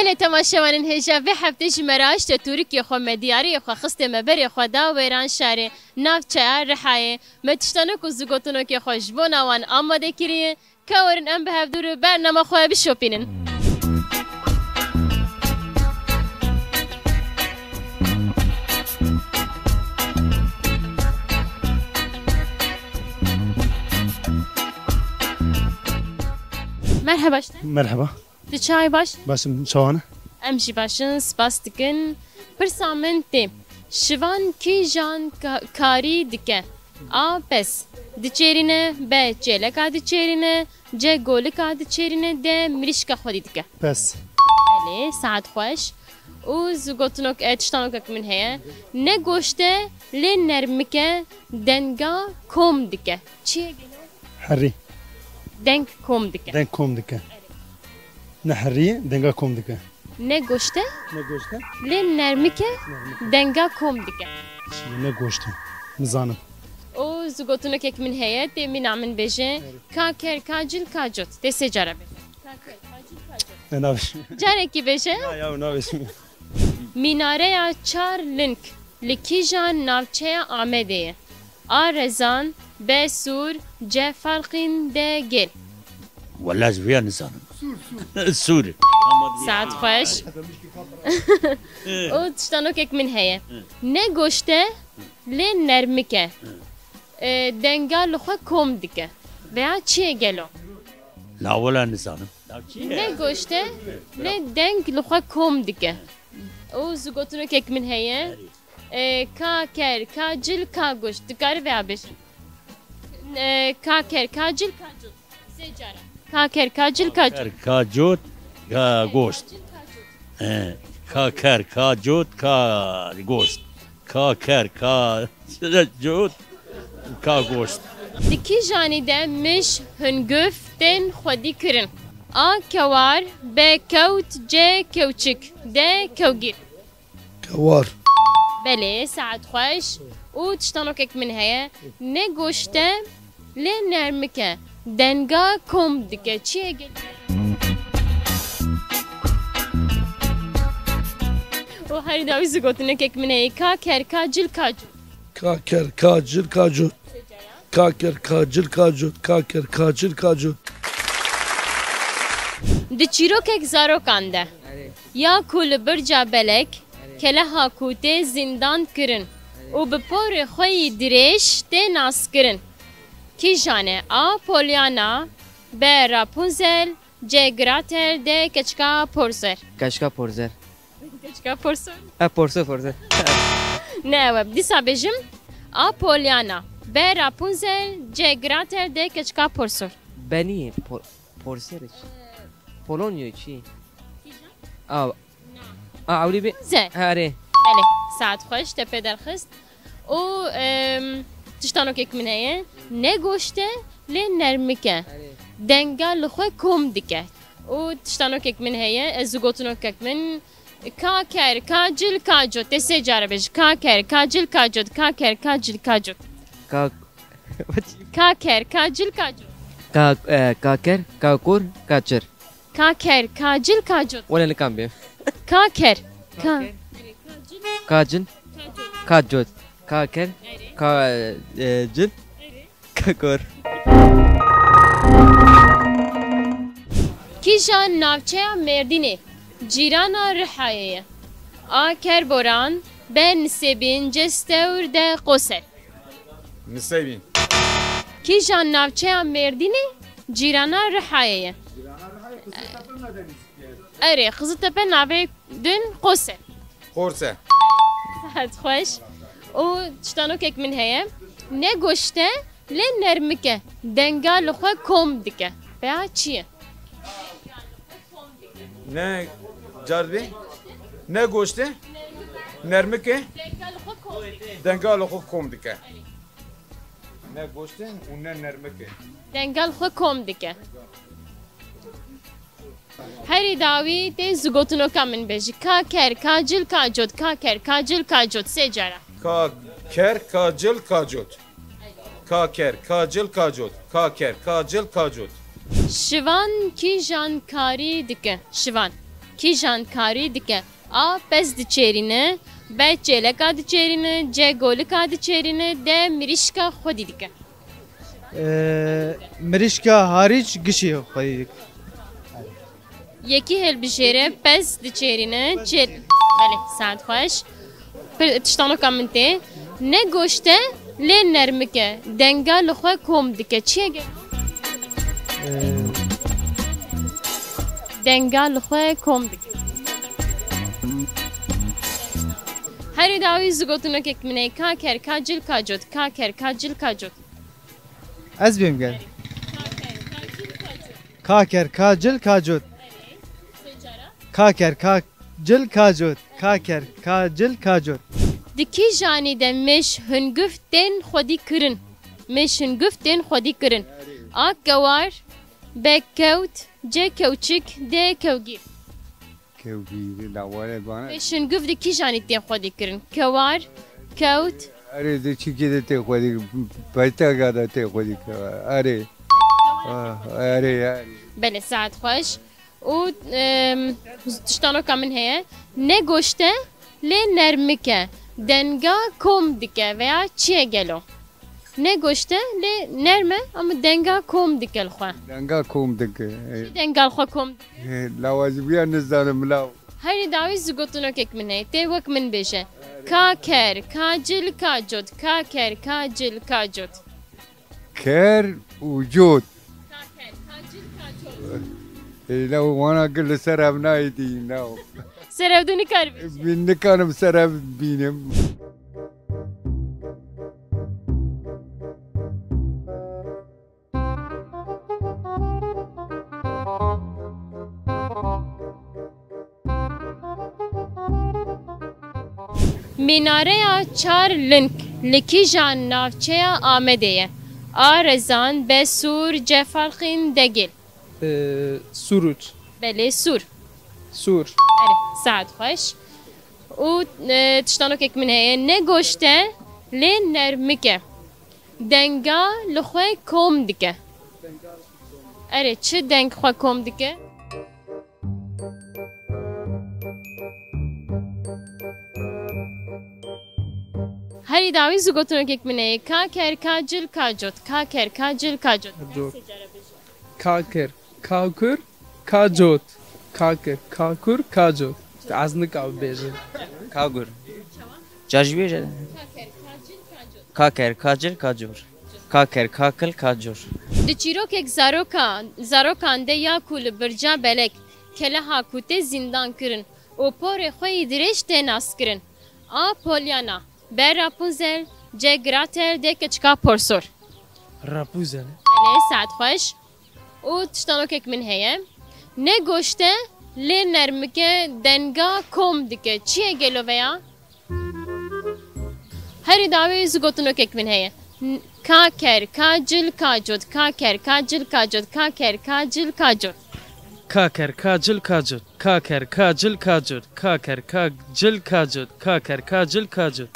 بله تماشاوانین هجا و هفته جمراش تورکی خو مدیاری خو خسته مبری خو دا ویران شهر ناف چه رحایه متشتانو کو زگوتونو که خوش بونوان آماده کریه که ورن ام به هفدور برنامه خواه بشوپینن مرحبا مرحبا دی چای باش؟ باشم شوانه امشی باشن سپاس دکن پرسامن تی شوان کی جان کاری دکه آ پس دچرینه به چلکا دچرینه جه گولکا دچرینه ده مریشکا خودی دکه پس بله ساعت خوش او زگوتنوک اتشتانوک من هیا نه گوشته لی نرمکه دنگا کوم دکه چیه گلو؟ حري دنگ کوم دکه دنگ كوم دكا نحري دنگا كوم دكا نه گوشته نگوشته لی نرمکه دنگا کوم دکه نگوشته نزانم او زگوتنوک یک من هیا تی من عمن بجه کاکر کاجل کاجوت تی سه جاره بجه کاکر کاجل کاجوت ناوش جاره کی بجه؟ يا ناوش میناره چار لنک لکیجان ناوچه آمده آرزان به سور جه فرقین ده گل ولا زويا نزانم سوري ساعت خوش او تشتانو کک من هیا نه گوشته لی نرمکه دنگا لخوا کوم دکه veya چیه گلو لا ولا نزانم نه گوشته لی دنگ لخوا کوم دکه او زگوتونو کک من هیا کا کر کا جل کا گوشت دکار veya beş کا کر کا جل کا جل سه جاره کا کر کا جل کا جل كاجوت كاغوشت كاكر كاجوت كاغوشت كاكر كاجوت كاغوشت دکی جانی ده مش هنگفتن خودی کرن آ کوار به کوت جه کوچک ده کوگیر كوار بله ساعت خوش او تشتانو کک من هیا نه گوشته لی نرمکه دنگا کوم دکه چیه گل و هر داوی زگوتنه کک من هیا کا کر کا جل کاجو كاكر كاجل كاجوت كاكر كاجل كاجوت كاكر كاجل كاجوت دی چیرو کک زارو کانده یا کول برجا بلک کله هاکوته زندان کرن و به پور خوی دریش ده ناس کرن کی جانه آ پولیانا به راپونزل جه گراتر ده کچکا پورزر کشکا پرزر کچکا پورزر پرسه نه وب دیسا بجم آ پولیانا به راپونزل جه گراتر ده کچکا پورزر بنی پرسر چی پولونیا چی اولی بی زه هره بله ساعت خوش تپه درخست و تشتانو کک من هیا نه گوشته لی نرمکه دنگا لخواه کوم دکه و تشتانو کک من هیا از گوتنو کک من کاکر کاجل کاجوت تسه جاره بج کاکر کاجل کاجوت کاکر کاجل کاجوت کاک کاکر کاجل کاجوت کاکر کاکور کاچر کاکر کاجل کاجوت ولا نکام بیم کاکر کاجن کاجوت کاکر کاجن کاکور کی جان ناوچه مردینه جیرانا رحایه آکر بوران به نسبین جستور ده قصر نسيبين کی جان ناوچه مردینه جیرانا رحایه اره خزت به ناوی دن قصر قرصة صحت خوش او تشتانو کک من هیا نه گوشته لی نرمکه دنگا لخوا کوم دکه بیا چیه؟ نه جاربي نه گوشته نرمكه دنگا لخوا کوم دکه دنقال اخو كوم دكا نه گوشته و نه نرمكه دنگا لخوا کوم دکه هری داوی تی زگوتنو کامن بجی کاکر کاجل کاجوت کاکر کاجل کاجوت سه جاره كاكر كاجل كاجوت كاكر كاجل كاجوت كاكر كاجل كاجوت شوان کی جانکاری دکه شوان kijan karî dike. A pez diçêrîne, B çêleka diçêrîne, C golika diçêrîne, D mirîşka xwedî dike. Mirişka hariç gişi xwedî. Yekî hilbijêre pez diçêrîne, çêl... Belê, saet xweş. Tiştanoka min tê. Ne goşte lê nermike. Denga li xwe kom dike. Çiye gelo? Denga li xwe kom dike. Herî dawî zigotinokek min heye. Ka ker, ka cil, ka cot. Ka ker, ka cil, ka cot. Ez bêm gel. Ka ker ka cil ka cot. Ka ker ka cil ka cot. Ka ker ka cil ka cot. Dikî janî de mêj hingif tên xwedî kirin. Mêj hingif tên xwedî kirin. A kewar, B kewt, C kewçik, D kewgîr. Kevgîrî lawale bana. Mêj hingif dikî janî tên xwedî kirin. Kewar, kewt, Arê de çikê de tê xwedî peyteka da tê xwedî keva. Arê. Arê. Belê saet xweş. û tiştanoka min heye. Ne goşte lê nermike. Denga kom dike veya çiye gelo. Ne goşte lê nerme ama denga kom dike li xwe. Denga kom dike. Denga li xwe kom dike. Lawazibiya nizanim law. Herî dawî zigotinokek min heye. Tê wek min bêje. Ka ker, ka cil, ka cot. Ka ker, ka cil, ka cot. Ker û cot. Ka ker, ka cil, ka cot. Law wana gil li ser ev nayîtî law. Serevdû nikar bêje. Min nikarim ser ev bînim. Minareya çar link li kîjan navçeya Amedê ye. A rezan, B sur, C falxîn, D gel. Suruç. Belê sur. Sur. Erê, saet xweş. û tiştanokek min heye. Ne goşte lê nermike. Denga li xwe kom dike. Erê, çi deng xwe kom dike? Herî dawî zigotinokek min heye. Ka ker, ka cil, ka cot. Ka ker, ka cil, ka cot. Cot. Kaker. Kakur. Kacot. Kaker. Kakur. Kacot. Az nikav bêje. Kagur. Cajbêje. Kaker, kacil, kacor. Kaker, kakil, kacor. Di çîrokek zarokan de ya ku li birca belek keleha ku tê zindan kirin û porê xwe yê dirêj tê nas kirin. A Polyana, B Rapunzel, C Gretel, D keçika Porsor. Rapunzel. Belê, saet xweş. û tiştanokek min heye. Ne goşte lê nermike denga kom dike. Çiye gelo veya? Herî dawî zigotinokek min heye. Ka ker, ka cil, ka cot. Ka ker, ka cil, ka cot. Ka ker, ka cil, ka cot. Kaker. Kacil. Kacot. Kaker. Kacil. Kacot. Kaker. Kacil. Kacot. Kaker. Kacil. Kacot.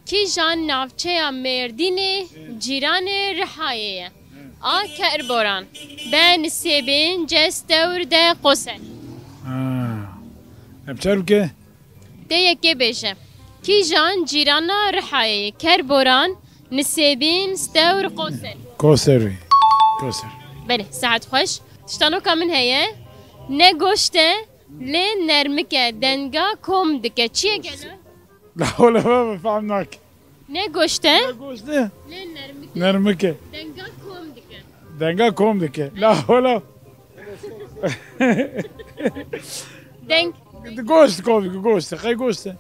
Kîjan navçeya Mêrdînê cîranê Rihayê ye. A Kerboran, B Nisêbîn, C Stewr, D Qosel. Em çar bike? Tê yekê bêje. Kîjan cîrana Rihayê ye. Kerboran, Nisêbîn, Stewr, Qosel. Koser. Koser. Belê, saet xweş. Tiştanoka min heye. Ne goşte lê nermike denga kom dike. Çiye gelo? La ola baba fahmnak. Ne goşte Goşte. lê nermike Nermike. denga kom dike. Denga kom dike. La ola. Denk. Goşte kom dike. Goşte. Kay goşte.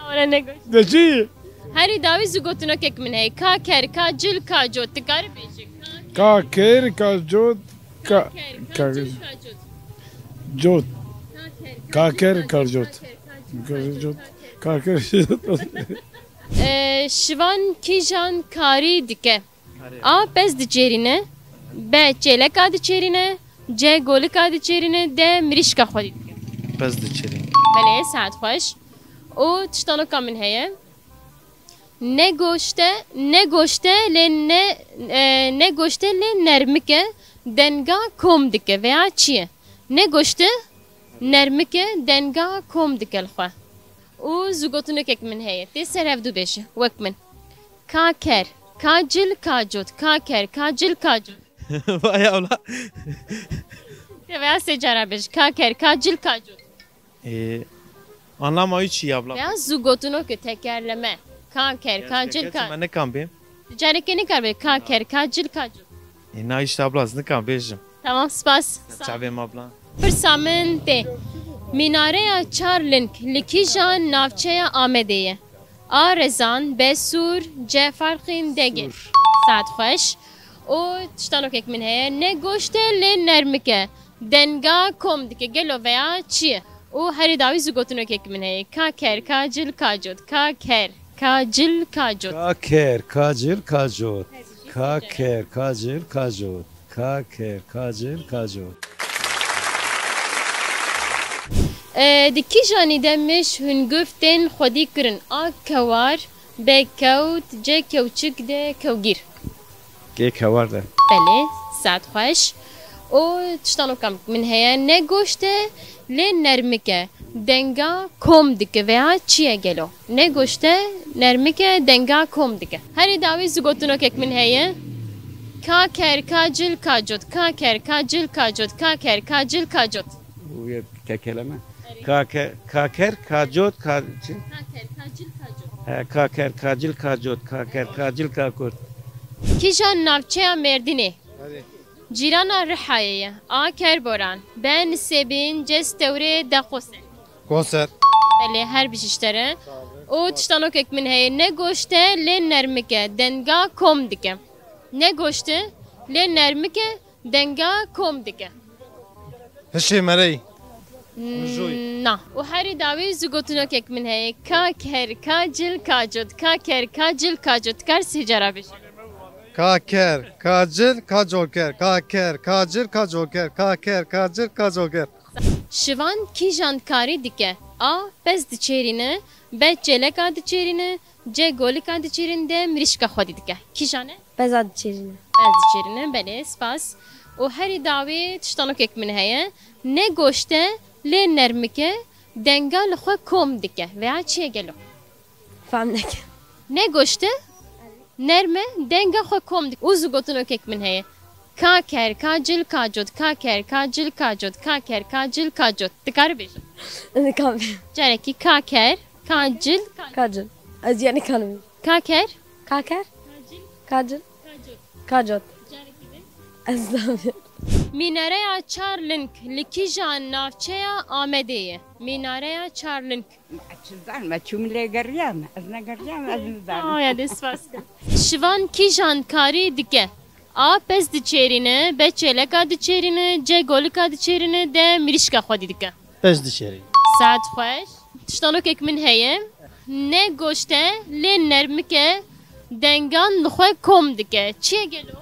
Ora ne goşte? De çi? Herî dawî zigotinokek min heye. Ka ker, ka cil, ka cot. Dikarî bêje. Ka ker, ka cot. Ka Ka cil, ka cot. cot. Ka ker, ka cot. Cot. Ka ker. Şivan kîjan karî dike. A pez diçêrîne, B çêleka diçêrîne, C golika diçêrîne, D mirîşka xwedî dike. Pez diçêrîne. Belê, saet xweş. û tiştanoka min heye. Ne goşte lê nermike denga kom dike veya çiye. نه گوشته نرمکه دنگا کم دکل خواه و زوگوتونو که من هیه تی سر هفدو بشه وک من کاکر کاجل کاجوت کاکر کاجل کاجوت Vay abla. veya secara beş kaker kacil kacut. Anlamayı çiğ abla. Veya zugotunu ki tekerleme. Kaker kacil kacut. Ben ne kan beyim? Careke ne kar be kaker kacil kacut. Na işte abla az ne kan beyim. Tamam spas. Çabim abla. Fırsamın te. Minareya Charlink likijan navçeya Amedeye. A rezan besur cefarqin dege. Saat hoş. O tiştanok ek min heye ne goşte le nermike denga kom dike gelo veya çiye o her davi zugotunok ek min heye kaker kacil kacot kaker kacil kacot Kaker kacil kacot. Kaker kacil kacot. Kaker kacil kacot. Diki jani demiş hün güften xodi kirin a kewar be kewt ce kewçik de kewgir. Gek var da. بله ساعت خوش او تشتانو کم من هیا نگوشته لی نرمکه دنگا کم دکه ویا چیه گلو نگوشته نرمکه دنگا کم دکه هری داوی زگوتونو که من هیا کاکر کاجل کاجوت کاکر کاجل کاجوت کاکر کاجل کاجوت Bu kelime. Kaker kacot کاکر کاجل کاجوت kaker kacil kacot kaker kacil kakot. کیجان نافچه مردینه جیرانا رحایه آکر بوران بن سبین جس توره دخوسه Konser. بله هر بیشتره او تشتانو که من هی نه گوشته لی نرمکه دنگا کم دکه نه گوشته لی نرمکه دنگا کم دکه Hişi merey. نه و هری داوی زگوتونو که من هی کاکر کاجل کاجود کاکر کاجل کاجود کار سیجارا بشه Kaker, kacil, kajoker. Kaker, kacil, kajoker. Kaker, kacil, kajoker. شوان کی جانکاری دیگه آ پس دیچرینه به جلکا دیچرینه جه گولکا دیچرینده مریشکا خودی دیگه کی جانه بزاد چیرینه پس دیچرینه بله سپاس و هری داوی تشتانو که من هیه نه گوشته لی نرمکه دنگا لخوا کم دیگه ویا چیه گلو فهم نکن نه گوشته نرمه دنگا خوا کم دیگه اوزو گوتونو که من هیه kaker kacil kacot kaker kacil kacot kaker kacil kacot dikar beşe ne kan Careki kaker kacil kacil az yani kanım kaker kaker kacil kacot az Minareya Charlink likijan navçeya Amedeye Minareya Charlink Zalma çumle gariyam az ne gariyam az zalma ya desfas Şivan kijan kari dike A pes diçerine, be çeleka diçerine, ce golika diçerine de mirişka xwedî dike. Pes dişeri. Saat xweş. Tiştanok ek min heye. Ne goşte lê nermike dengan li xwe kom dike. Çiye gelo?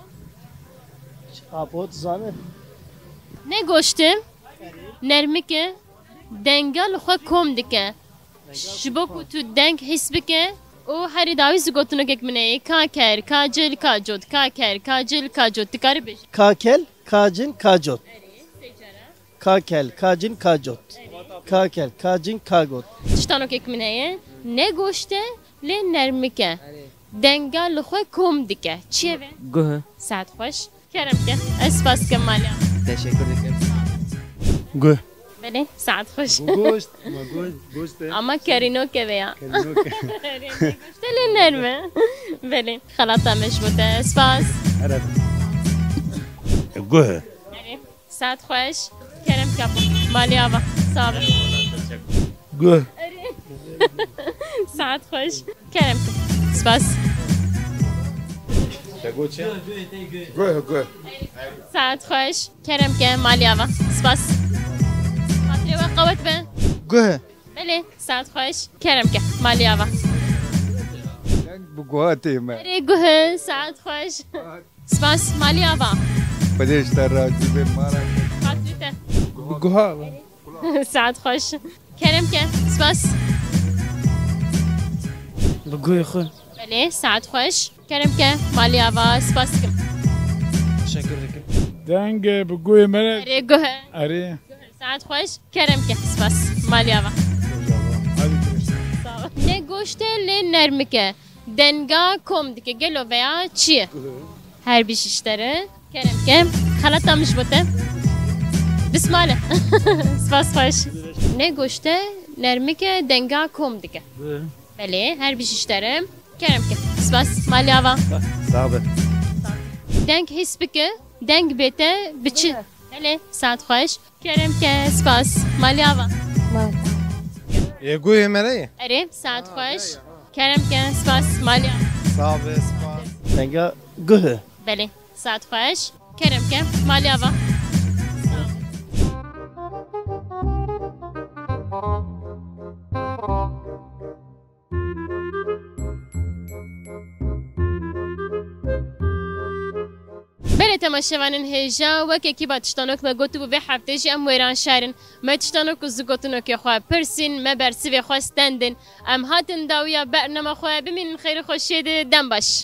Apot zane. Ne goştim? Nermike denga li xwe kom dike. Ji bo ku tu deng his bike o her davi zgotunu ek min heye. Kaker, kacil, kacot, kaker, kacil, kacot dikar beş. Kakel, kacin, kacot. Kakel, kacin, kacot. Kakel, kacin, kagot. Tiştanok ek min heye. Ne goşte lê nermike denga li xwe kom dike. Çiye ve? Guh. Saat xweş. Kerem ke. Ez spas ke malya. Teşekkür ederim. Gö. Bele, saat xweş. Gost, gost. Ama kerino ke veya. Kerino ke. Goşte lê nerme. Bele. Xalata meşbute. Spas. Evet. Gö. Saat xweş. Kerem ke. Malya va. Sağ Gö. Saat xweş. Kerem ke. Spas. Gö. Saat xweş. Kerem ke. Malya va. Spas. Hatire ve qawet be. Gö. Bele. Saat xweş. Kerem ke. Malya va. Bu guate me. Ere guh. Saat xweş. Spas. Malya va. Padeshtar razi be mara. Hatire. Guha. Saat xweş. Kerem ke. Spas. Bugüy xu. بله ساعت خوش کرم که مالی آوا سپاس کم Teşekkür ederim. Denge bu goy mere. اره گوه Are. ساعت خوش کرم که سپاس مالیاوا نه گوشته لی نرمکه دنگا کم دیگه گلو ویا چیه هر بیشتره کرم که خلطامش بوده بسماله سپاس خوش نه گوشته نرمکه دنگا کم دیگه بله هر بیشتره کرم که سپاس مالیاوا صعبه دنگ حس بکه دنگ بیته بچی بله ساعت خوش کرم که سپاس مالیاوا يقول مري اره ساعت خوش کرم که سپاس مالیاوا صعبه سباس دنگا گوه بله ساعت خوش کرم که مالیاوا بله تماشاوانن هجا وکی کی با تشتانوک ما گوتو به هفته جی ام ویران شهرن ما تشتانوک از گوتونوک خواه پرسین ما برسی و خواستندن ام هاتن داویا برنامه خواه بمین خیر خوشید دم باش